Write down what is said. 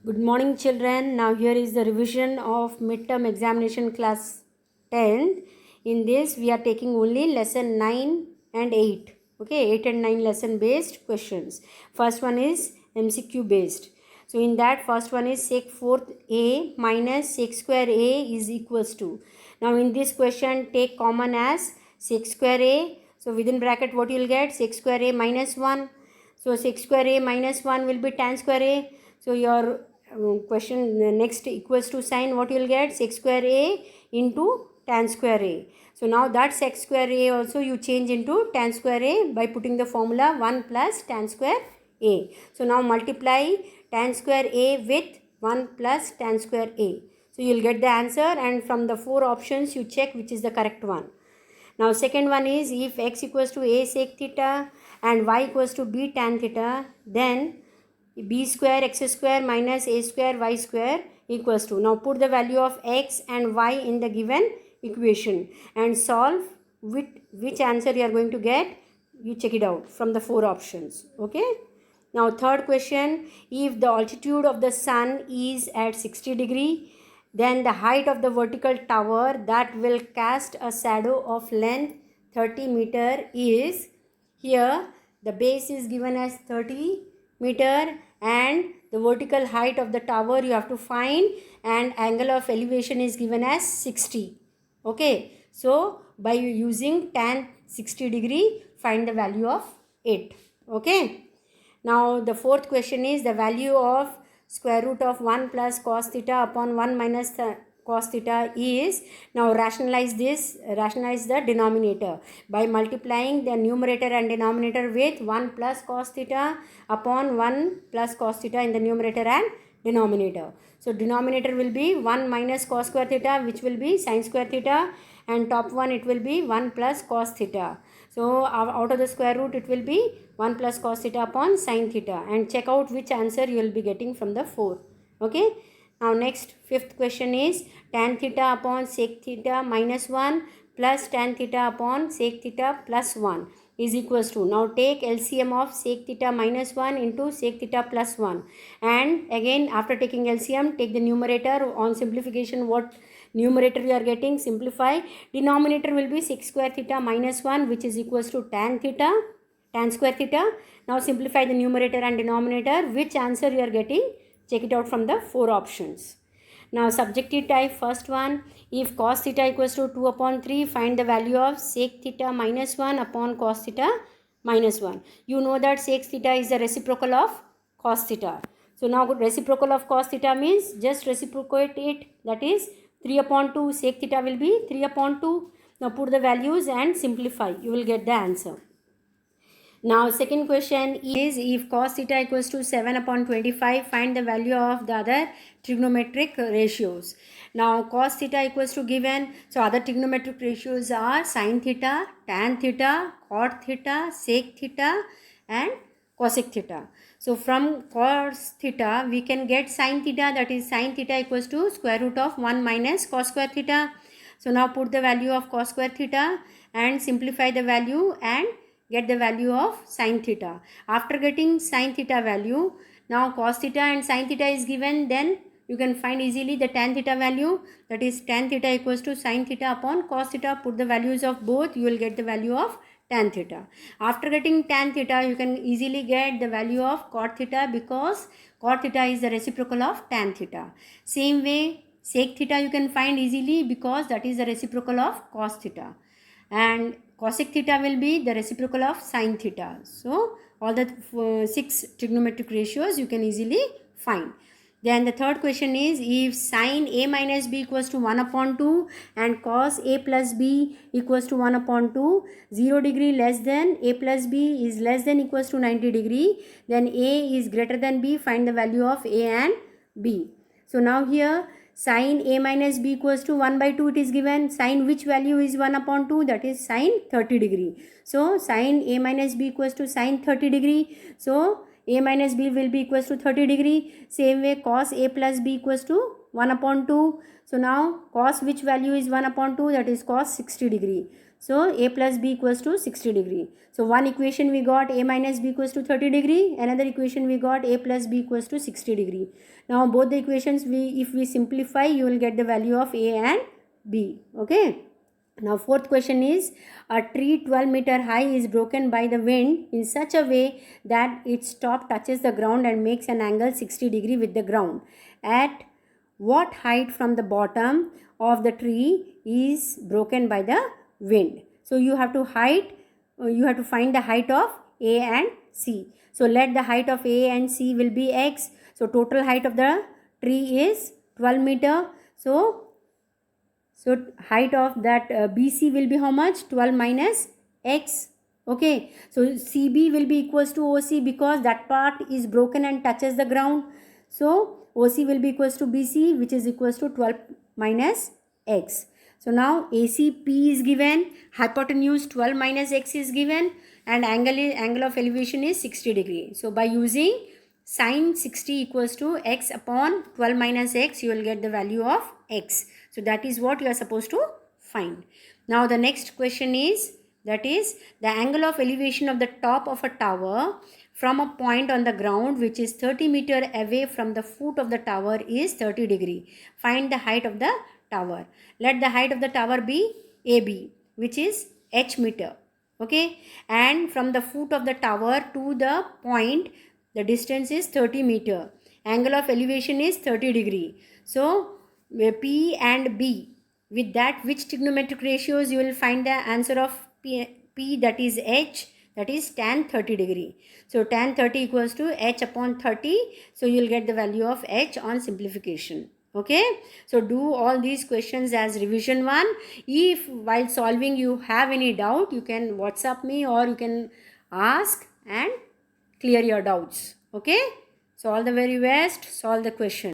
Good morning, children. Now here is the revision of midterm examination class 10. In this, we are taking only lesson 9 and 8. Okay, 8 and 9 lesson based questions. First one is MCQ based. So in that, first one is sec 4th a minus sec square a is equals to. Now in this question, take common as sec square a. So within bracket, what you will get? Sec square a minus 1. So sec square a minus 1 will be tan square a. So your question next equals to sign, what you will get? Sec square a into tan square a. So now that sec square a also you change into tan square a by putting the formula 1 plus tan square a. So now multiply tan square a with 1 plus tan square a. So you will get the answer, and from the 4 options you check which is the correct one. Now second one is, if x equals to a sec theta and y equals to b tan theta, then b square x square minus a square y square equals to. Now put the value of x and y in the given equation and solve which answer you are going to get. You check it out from the 4 options. Okay. Now third question, if the altitude of the sun is at 60 degree, then the height of the vertical tower that will cast a shadow of length 30 meter is, here the base is given as 30 meter and the vertical height of the tower you have to find, and angle of elevation is given as 60. Okay, so by using tan 60 degree, find the value of it. Okay. Now the fourth question is, the value of square root of 1 plus cos theta upon 1 minus cos theta is, now rationalize the denominator by multiplying the numerator and denominator with 1 plus cos theta upon 1 plus cos theta in the numerator and denominator. So denominator will be 1 minus cos square theta, which will be sin square theta, and top one it will be 1 plus cos theta. So out of the square root it will be 1 plus cos theta upon sin theta, and check out which answer you will be getting from the 4. Okay. Now next fifth question is, tan theta upon sec theta minus 1 plus tan theta upon sec theta plus 1 is equals to. Now take LCM of sec theta minus 1 into sec theta plus 1, and again after taking LCM, take the numerator. On simplification, what numerator you are getting, simplify. Denominator will be sec square theta minus 1, which is equals to tan square theta. Now simplify the numerator and denominator. Which answer you are getting? Check it out from the 4 options. Now subjective type, first one, if cos theta equals to 2 upon 3, find the value of sec theta minus 1 upon cos theta minus 1. You know that sec theta is the reciprocal of cos theta. So now reciprocal of cos theta means just reciprocate it, that is 3 upon 2, sec theta will be 3 upon 2. Now put the values and simplify, you will get the answer. Now second question is, if cos theta equals to 7 upon 25, find the value of the other trigonometric ratios. Now cos theta equals to given, so other trigonometric ratios are sin theta, tan theta, cot theta, sec theta and cosec theta. So from cos theta we can get sin theta, that is sin theta equals to square root of 1 minus cos square theta. So now put the value of cos square theta and simplify the value and get the value of sin theta. After getting sin theta value, now cos theta and sin theta is given, then you can find easily the tan theta value, that is tan theta equals to sin theta upon cos theta. Put the values of both, you will get the value of tan theta. After getting tan theta, you can easily get the value of cot theta, because cot theta is the reciprocal of tan theta. Same way sec theta you can find easily, because that is the reciprocal of cos theta, and cosec theta will be the reciprocal of sin theta. So all the 6 trigonometric ratios you can easily find. Then the third question is, if sin a minus b equals to 1 upon 2 and cos a plus b equals to 1 upon 2, 0 degree less than a plus b is less than equals to 90 degree, then a is greater than b, find the value of a and b. So now here sin a minus b equals to 1 by 2 it is given. Sin which value is 1 upon 2? That is sin 30 degree. So sin a minus b equals to sin 30 degree. So a minus b will be equals to 30 degree. Same way cos a plus b equals to 1 upon 2. So now cos which value is 1 upon 2? That is cos 60 degree. So a plus b equals to 60 degree. So one equation we got a minus b equals to 30 degree. Another equation we got a plus b equals to 60 degree. Now both the equations if we simplify, you will get the value of a and b. Okay. Now fourth question is, a tree 12-meter high is broken by the wind in such a way that its top touches the ground and makes an angle 60 degree with the ground. At what height from the bottom of the tree is broken by the wind? So you have to find the height of A and C. So let the height of A and C will be x. So total height of the tree is 12 meter. So height of that BC will be how much? 12 minus x. Okay. So CB will be equals to OC because that part is broken and touches the ground. So OC will be equals to BC, which is equals to 12 minus x. So now ACP is given, hypotenuse 12 minus x is given, and angle of elevation is 60 degree. So by using sine 60 equals to x upon 12 minus x, you will get the value of x. So that is what you are supposed to find. Now the next question is, that is the angle of elevation of the top of a tower from a point on the ground which is 30 meter away from the foot of the tower is 30 degree. Find the height of the tower. Let the height of the tower be AB, which is h meter. Okay, and from the foot of the tower to the point, the distance is 30 meter. Angle of elevation is 30 degree. So P and B, with that which trigonometric ratios you will find the answer of P, that is h, that is tan 30 degree. So tan 30 equals to h upon 30. So you will get the value of h on simplification. Okay, so do all these questions as revision 1. If while solving you have any doubt, you can WhatsApp me or you can ask and clear your doubts. Okay, so all the very best, solve the question.